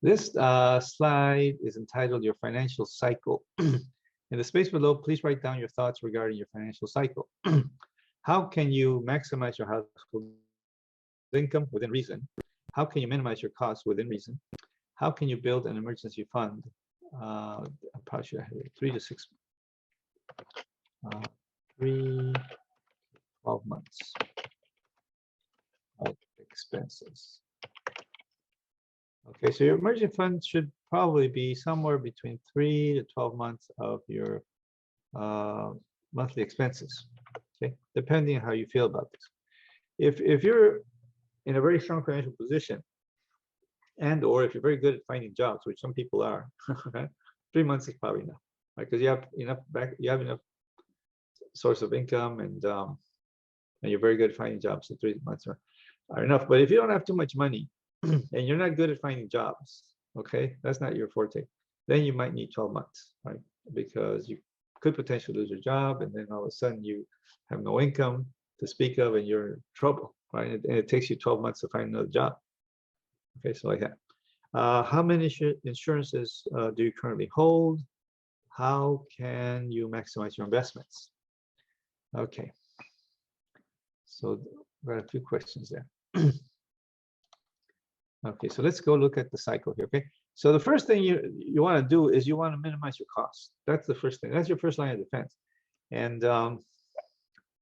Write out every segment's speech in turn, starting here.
This slide is entitled Your Financial Cycle. In the space below, please write down your thoughts regarding your financial cycle. How can you maximize your household income within reason? How can you minimize your costs within reason? How can you build an emergency fund? I probably should have 3 to 6, 12 months of expenses. Okay, so your emergency fund should probably be somewhere between 3 to 12 months of your monthly expenses. Okay, depending on how you feel about this. If you're in a very strong financial position, and or if you're very good at finding jobs, which some people are, 3 months is probably enough, right? Because you have enough source of income, and you're very good at finding jobs. So 3 months are enough. But if you don't have too much money and you're not good at finding jobs, okay, that's not your forte, then you might need 12 months, right? Because you could potentially lose your job, and then all of a sudden you have no income to speak of, and you're in trouble, right? And it takes you 12 months to find another job. Okay, so like that. How many insurances do you currently hold? How can you maximize your investments? Okay, so we got a few questions there. Okay, so let's go look at the cycle here. Okay, so the first thing you want to do is you want to minimize your costs. That's the first thing. That's your first line of defense. And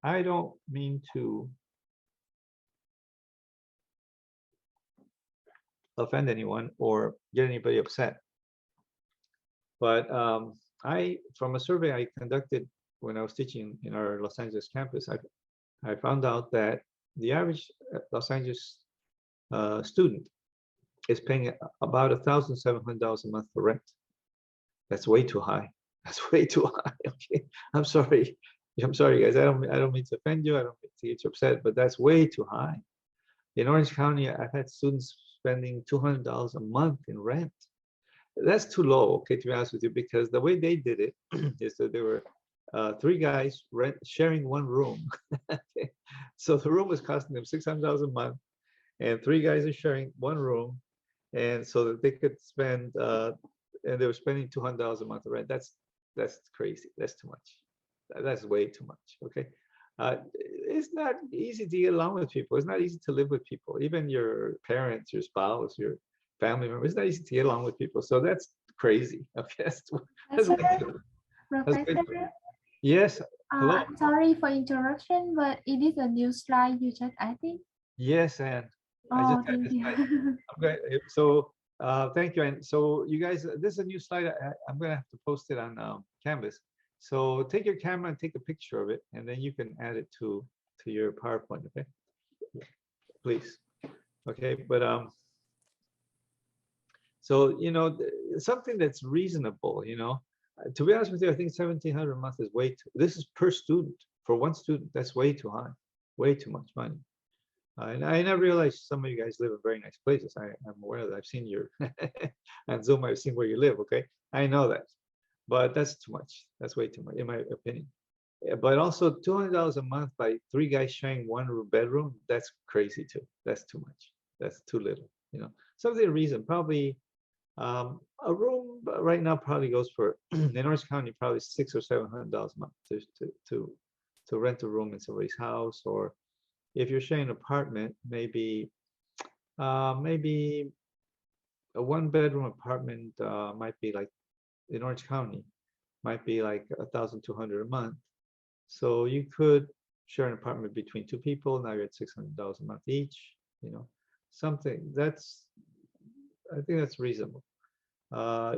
I don't mean to offend anyone or get anybody upset, but from a survey I conducted when I was teaching in our Los Angeles campus, I found out that the average Los Angeles student is paying about $1,700 a month for rent. That's way too high. That's way too high. Okay, I'm sorry, guys. I don't mean to offend you. I don't mean to get you upset, but that's way too high. In Orange County, I've had students spending $200 a month in rent. That's too low, okay, to be honest with you, because the way they did it is that there were 3 guys sharing one room. Okay. So the room was costing them $600 a month, and 3 guys are sharing one room, and so that they could spend, and they were spending $200 a month of rent. That's crazy. That's too much. That's way too much. Okay. It's not easy to get along with people. It's not easy to live with people. Even your parents, your spouse, your family members. It's not easy to get along with people. So that's crazy. Okay, that's way too. Professor, Yes. Hello. I'm sorry for interruption, but it is a new slide you just added. Yes, and I Oh, just had thank this slide. you. Okay, so thank you. And so you guys, this is a new slide. I'm gonna have to post it on Canvas. So take your camera and take a picture of it, and then you can add it to your PowerPoint. Okay, please. Okay, but so something that's reasonable. To be honest with you, I think 1,700 a month is way too. This is per student, for one student. That's way too high, way too much money. And I realize some of you guys live in very nice places. I'm aware of that. I've seen your on Zoom. I've seen where you live. Okay, I know that, but that's too much. That's way too much, in my opinion. But also $200 a month by 3 guys sharing one bedroom. That's crazy too. That's too much. That's too little. Something reason probably. A room right now probably goes for in Orange County probably $600 or $700 a month to rent a room in somebody's house, or if you're sharing an apartment, maybe a 1-bedroom apartment might be like in Orange County might be like $1,200 a month. So you could share an apartment between 2 people. Now you're at $600 a month each. Something I think that's reasonable.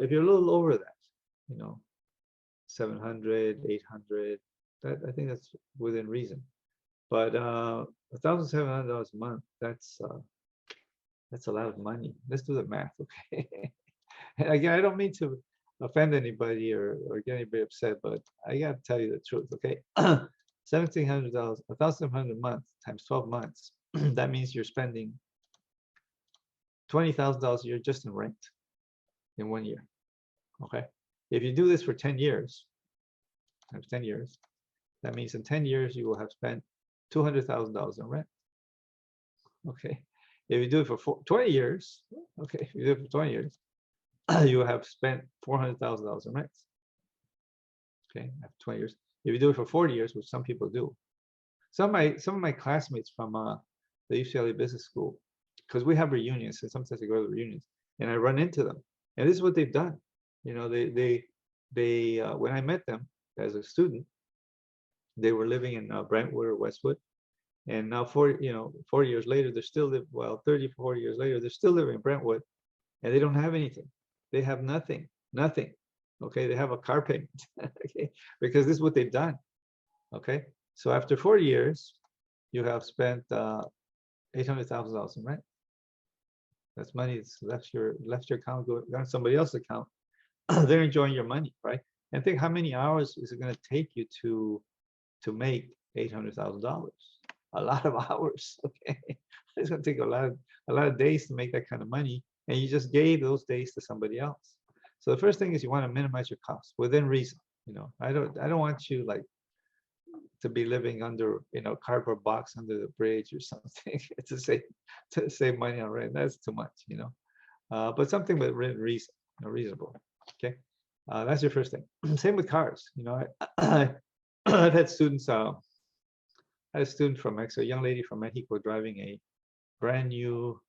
If you're a little over that, 700, 800, that I think that's within reason. But $1,700 a month, that's a lot of money. Let's do the math, okay? And again, I don't mean to offend anybody or get anybody upset, but I gotta tell you the truth, okay? $1,700, $1,700 a month times 12 months. That means you're spending $20,000 a year just in rent in 1 year. Okay. If you do this for 10 years, times 10 years, that means in 10 years you will have spent $200,000 in rent. Okay. If you do it for 20 years, okay, if you do it for 20 years, you have spent $400,000 in rents. Okay, after 20 years. If you do it for 40 years, which some people do. Some of my classmates from the UCLA Business School, because we have reunions, and sometimes I go to the reunions, and I run into them, and this is what they've done. You know, they when I met them as a student, they were living in Brentwood or Westwood, and now 40 years later, they're still 30, 40 years later, they're still living in Brentwood, and they don't have anything. They have nothing. Okay, they have a car payment. Okay, because this is what they've done. Okay, so after 40 years, you have spent $800,000 in rent. That's money that's left your account, go on somebody else's account. They're enjoying your money, right? And think how many hours is it going to take you to make $800,000? A lot of hours. Okay, it's going to take a lot of days to make that kind of money, and you just gave those days to somebody else. So the first thing is you want to minimize your costs within reason. You know, I don't want you like to be living under cardboard box under the bridge or something to save money on rent. That's too much, but something with reason, reasonable. Okay, that's your first thing. Same with cars. I've had students. I had a student from Mexico, a young lady from Mexico, driving a brand new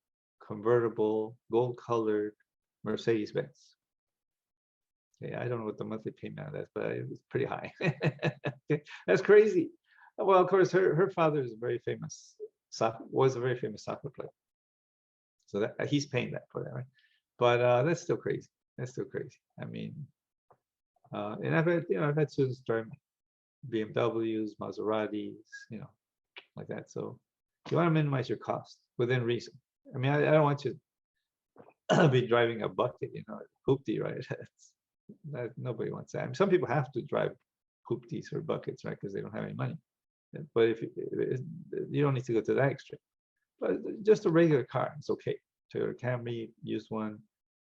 convertible gold-colored Mercedes-Benz. Yeah, I don't know what the monthly payment is, but it was pretty high. Okay, that's crazy. Well, of course, her father is was a very famous soccer player, so that he's paying that for that, right? But that's still crazy. That's still crazy. I mean, and I've had students drive BMWs, Maseratis, like that. So you want to minimize your cost within reason. I mean, I don't want you to be driving a bucket, hoopty, right? That nobody wants that. I mean, some people have to drive hoopties or buckets, right? Because they don't have any money. But if you don't need to go to that extreme. But just a regular car, it's okay. Toyota Camry, use one.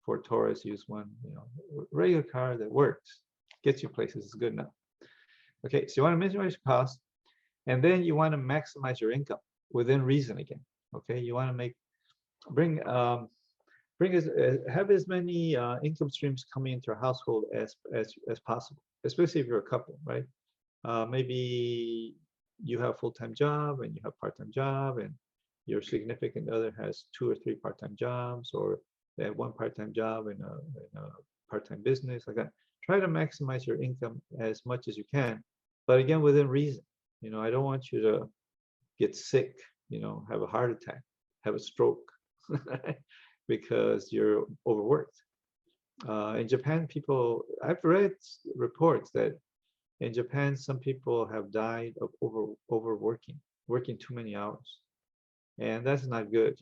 Ford Taurus, use one. Regular car that works, gets you places, is good enough. Okay, so you want to minimize your cost, and then you want to maximize your income within reason again. Okay, you want to have as many income streams coming into your household as possible, especially if you're a couple, right? Maybe you have a full-time job and you have part-time job, and your significant other has 2 or 3 part-time jobs, or they have 1 part-time job and a part-time business, like that. Try to maximize your income as much as you can, but again, within reason. I don't want you to get sick, have a heart attack, have a stroke, because you're overworked. In Japan, I've read reports that in Japan, some people have died of overworking, working too many hours. And that's not good,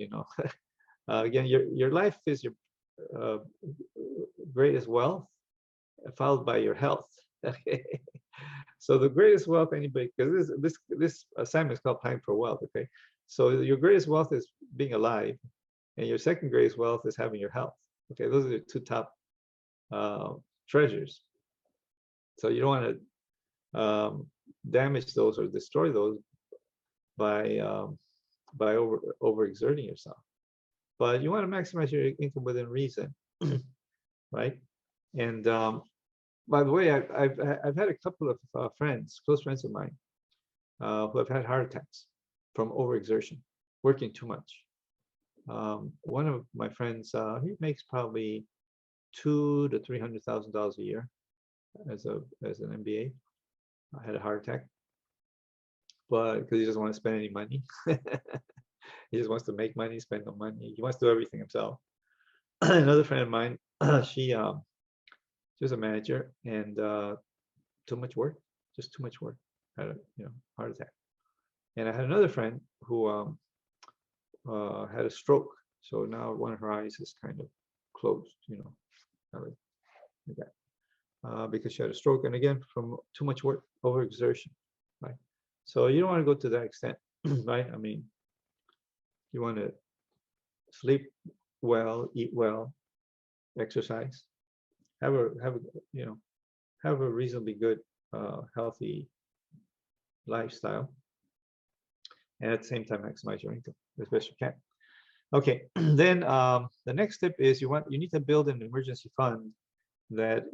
Again, your life is your greatest wealth, followed by your health. Okay. So the greatest wealth anybody, because this assignment is called Planning for Wealth. Okay. So your greatest wealth is being alive, and your second greatest wealth is having your health. Okay, those are the 2 top treasures. So you don't want to damage those or destroy those by overexerting yourself. But you want to maximize your income within reason, right? And by the way, I've had a couple of close friends of mine, who have had heart attacks from overexertion, working too much. One of my friends, he makes probably $200,000 to $300,000 a year as an MBA. I had a heart attack, but because he doesn't want to spend any money. He just wants to make money, spend no money. He wants to do everything himself. Another friend of mine, she was a manager, and too much work, just too much work. Had a heart attack. And I had another friend who had a stroke, so now one of her eyes is kind of closed, like that, because she had a stroke, and again from too much work, overexertion, right? So you don't want to go to that extent, right? I mean, you want to sleep well, eat well, exercise, have a reasonably good, healthy lifestyle, and at the same time maximize your income as best you can. Okay, then the next step is you need to build an emergency fund that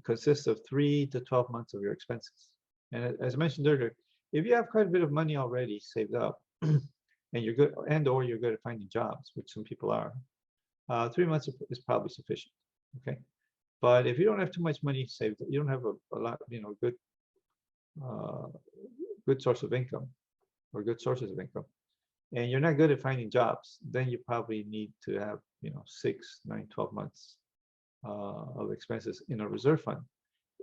consists of 3 to 12 months of your expenses. And as I mentioned earlier, if you have quite a bit of money already saved up, and you're good, or you're good at finding jobs, which some people are, 3 months is probably sufficient. Okay, but if you don't have too much money saved, you don't have a lot, uh, good source of income or good sources of income, and you're not good at finding jobs, then you probably need to have 6, 9, 12 months of expenses in a reserve fund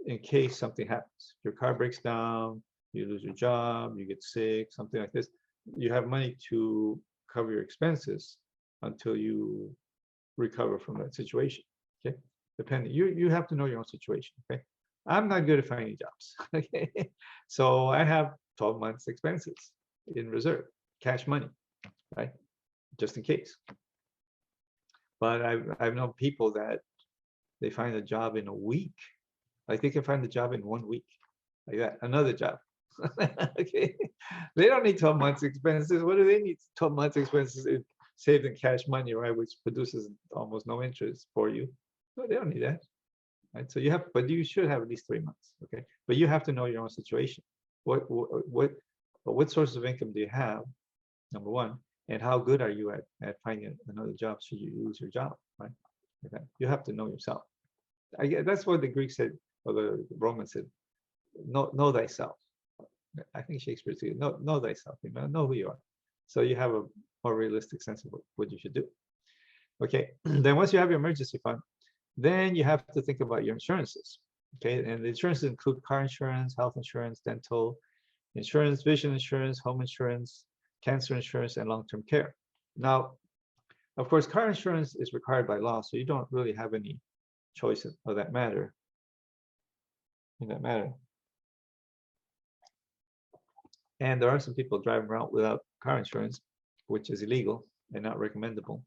in case something happens. Your car breaks down, you lose your job, you get sick, something like this. You have money to cover your expenses until you recover from that situation. Okay, depending, you have to know your own situation. Okay, I'm not good at finding jobs. Okay, so I have 12 months expenses in reserve, cash money, right, just in case. But I've known people that they find a job in a week. Like they can find a job in 1 week, like that, another job. Okay, they don't need 12 months expenses. What do they need 12 months expenses saved in cash money, right? Which produces almost no interest for you. So they don't need that, right? So but you should have at least 3 months, okay? But you have to know your own situation. What sources of income do you have? Number one, and how good are you at finding another job should you lose your job, right? Okay. You have to know yourself. I guess that's what the Greeks said, or the Romans said, know thyself. I think Shakespeare too. Know thyself. Know who you are. So you have a more realistic sense of what you should do. Okay. Then once you have your emergency fund, then you have to think about your insurances. Okay. And the insurances include car insurance, health insurance, dental insurance, vision insurance, home insurance, cancer insurance, and long-term care. Now, of course, car insurance is required by law, so you don't really have any choice of that matter. In that matter. And there are some people driving around without car insurance, which is illegal and not recommendable.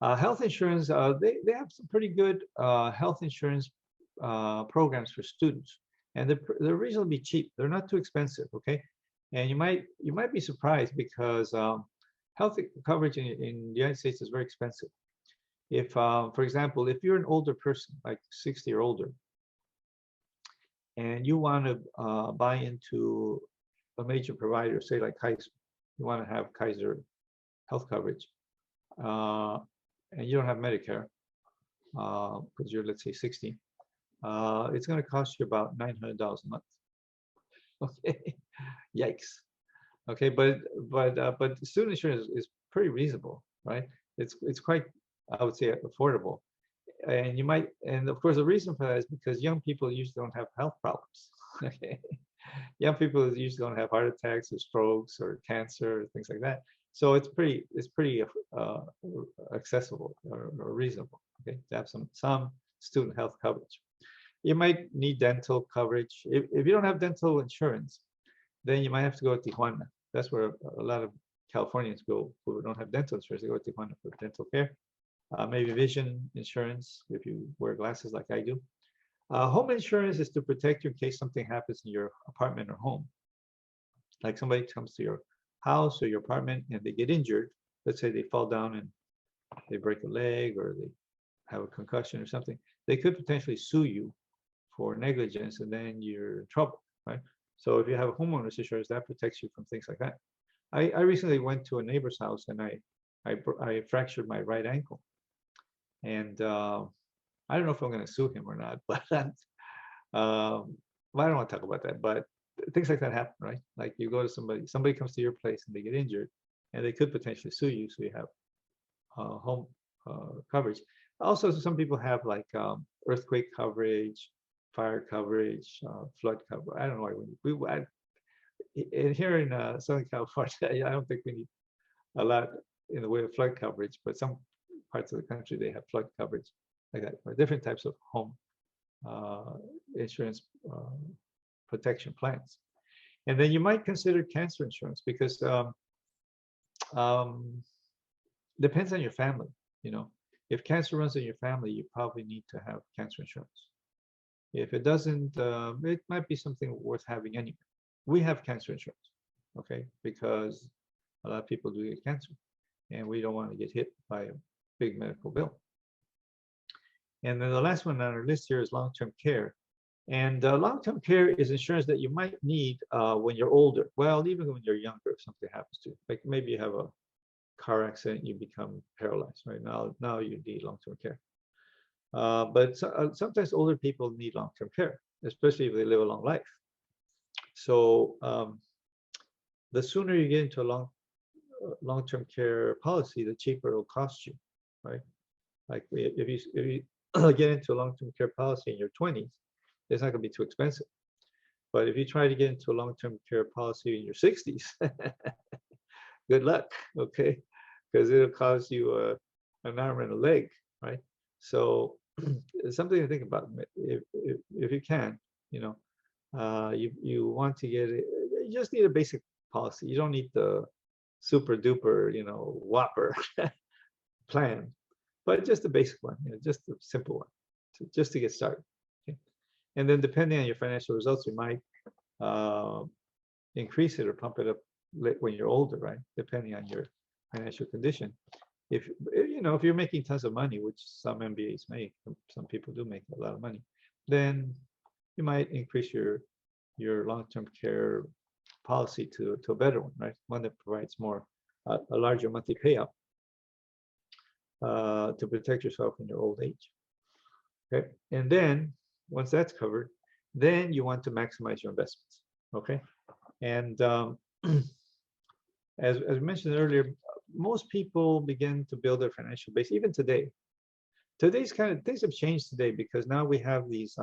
Health insurance, they have some pretty good health insurance programs for students, and they're reasonably cheap. They're not too expensive, okay? And you might be surprised because health coverage in the United States is very expensive. If, for example, if you're an older person, like 60 or older, and you want to buy into a major provider, say like Kaiser, you want to have Kaiser health coverage, and you don't have Medicare, because you're, let's say, 60, it's going to cost you about $900 a month. Okay, yikes. Okay, but student insurance is pretty reasonable, right? It's quite, I would say, affordable. And and of course, the reason for that is because young people usually don't have health problems. Okay, young people usually don't have heart attacks or strokes or cancer, things like that. So it's pretty accessible or reasonable. Okay, to have some student health coverage. You might need dental coverage. If you don't have dental insurance, then you might have to go to Tijuana. That's where a lot of Californians go who don't have dental insurance. They go to Tijuana for dental care. Maybe vision insurance if you wear glasses like I do. Home insurance is to protect you in case something happens in your apartment or home. Like somebody comes to your house or your apartment and they get injured. Let's say they fall down and they break a leg or they have a concussion or something. They could potentially sue you for negligence, and then you're in trouble, right? So if you have a homeowner's insurance, that protects you from things like that. I recently went to a neighbor's house and I fractured my right ankle, and I don't know if I'm going to sue him or not, but I don't want to talk about that. But things like that happen, right? Like you go to somebody comes to your place and they get injured, and they could potentially sue you, so you have home coverage. Also, some people have like earthquake coverage, fire coverage, flood coverage. I don't know why here in Southern California, I don't think we need a lot in the way of flood coverage, but some parts of the country they have flood coverage like that, or different types of home insurance protection plans. And then you might consider cancer insurance because depends on your family. If cancer runs in your family, you probably need to have cancer insurance. If it doesn't, it might be something worth having anyway. We have cancer insurance, okay, because A lot of people do get cancer, and we don't want to get hit by a big medical bill. And then the last one on our list here is long-term care. And long-term care is insurance that you might need when you're older. Well, even when you're younger, if something happens to you, like maybe you have a car accident, you become paralyzed. Right now you need long-term care. But sometimes older people need long-term care, especially if they live a long life. So the sooner you get into a long-term care policy, the cheaper it'll cost you, right? Like if you get into a long-term care policy in your 20s, it's not going to be too expensive. But if you try to get into a long-term care policy in your 60s, good luck, okay? Because it'll cost you an arm and a leg, right? So it's something to think about. If you can, you know, you want to get it, you just need a basic policy. You don't need the super duper, you know, whopper plan, but just a basic one, you know, just a simple one, just to get started. Okay? And then depending on your financial results, you might increase it or pump it up when you're older, right? Depending on your financial condition. If you know, if you're making tons of money, which some MBAs make, some people do make a lot of money, then you might increase your long-term care policy to a better one, right? One that provides more a larger monthly payout to protect yourself in your old age. Okay, and then once that's covered, then you want to maximize your investments. Okay, and as mentioned earlier, most people begin to build their financial base even today. Today's kind of things have changed today because now we have these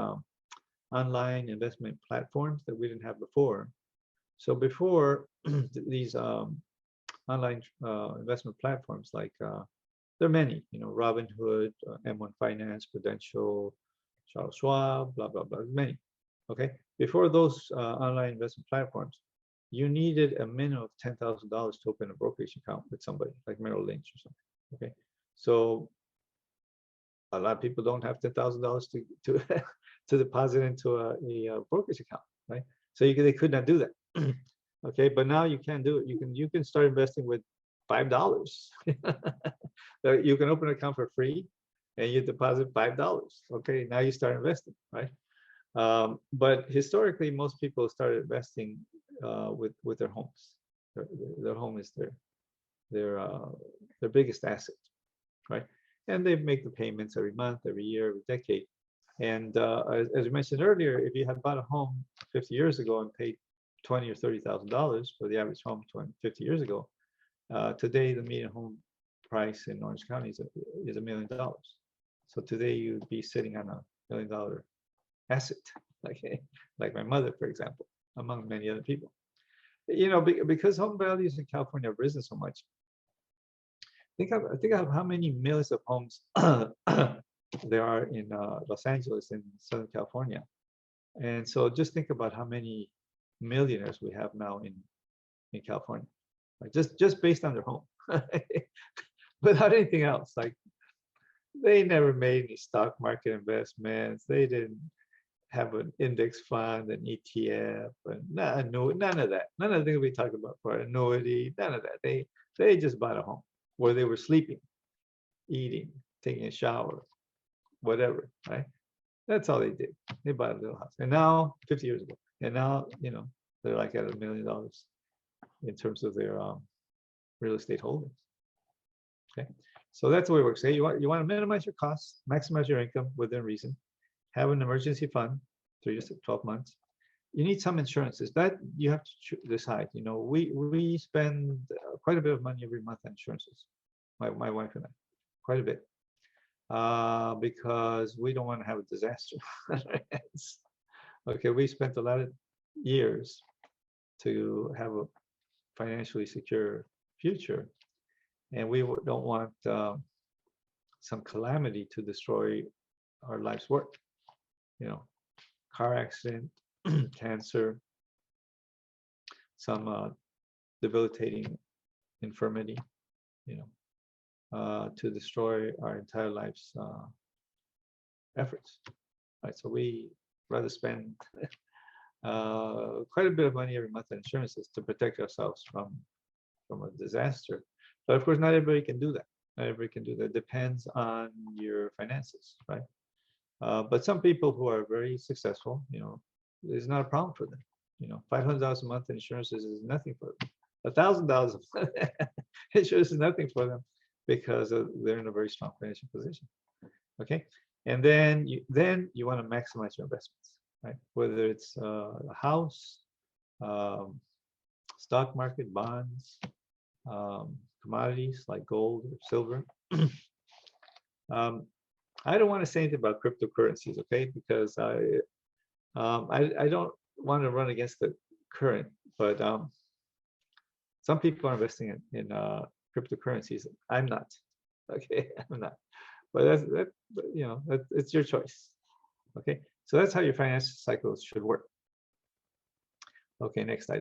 online investment platforms that we didn't have before. So before these online investment platforms, like there are many, you know, Robinhood, M1 Finance, Prudential, Charles Schwab, blah blah blah, many. Okay, before those online investment platforms, you needed a minimum of $10,000 to open a brokerage account with somebody like Merrill Lynch or something. Okay, so a lot of people don't have $10,000 to to deposit into a brokerage account, right? So they could not do that. Okay, but now you can do it. You can start investing with $5. You can open an account for free, and you deposit $5. Okay, now you start investing, right? But historically, most people started investing with their homes. Their home is their biggest asset, right? And they make the payments every month, every year, every decade. And as we mentioned earlier, if you had bought a home 50 years ago and paid $20,000 or $30,000 for the average home 50 years ago, today the median home price in Orange County is $1 million. So today you'd be sitting on $1 million asset, like my mother, for example, among many other people. You know, because home values in California have risen so much. Think of how many millions of homes there are in Los Angeles and Southern California, and so just think about how many millionaires we have now in California, like just based on their home, without anything else. Like they never made any stock market investments. They didn't have an index fund, an ETF, and none of that. None of the things we talked about for annuity, none of that. They just bought a home where they were sleeping, eating, taking a shower, whatever, right? That's all they did. They bought a little house. And now, 50 years ago, and now, you know, they're like at $1 million in terms of their real estate holdings. Okay, so that's the way it works. Hey, you want to minimize your costs, maximize your income within reason, have an emergency fund, 3 to 12 months. You need some insurances that you have to decide. You know, we spend quite a bit of money every month on insurances. My wife and I, quite a bit, because we don't want to have a disaster. Okay, we spent a lot of years to have a financially secure future, and we don't want some calamity to destroy our life's work. You know, car accident, cancer, some debilitating infirmity, you know, to destroy our entire life's efforts. Right, so we rather spend quite a bit of money every month on insurances to protect ourselves from from a disaster. But of course, not everybody can do that. Not everybody can do that. Depends on your finances, right? But some people who are very successful, it's not a problem for them. $500 a month in insurance is nothing for them. $1,000 a month insurance is nothing for them because they're in a very strong financial position. Okay, and then you want to maximize your investments, right? Whether it's a house, stock market, bonds, commodities like gold or silver. I don't want to say anything about cryptocurrencies, okay? Because I don't want to run against the current, but some people are investing in cryptocurrencies. I'm not, okay? I'm not. But it's your choice, okay? So that's how your financial cycles should work. Okay, next slide.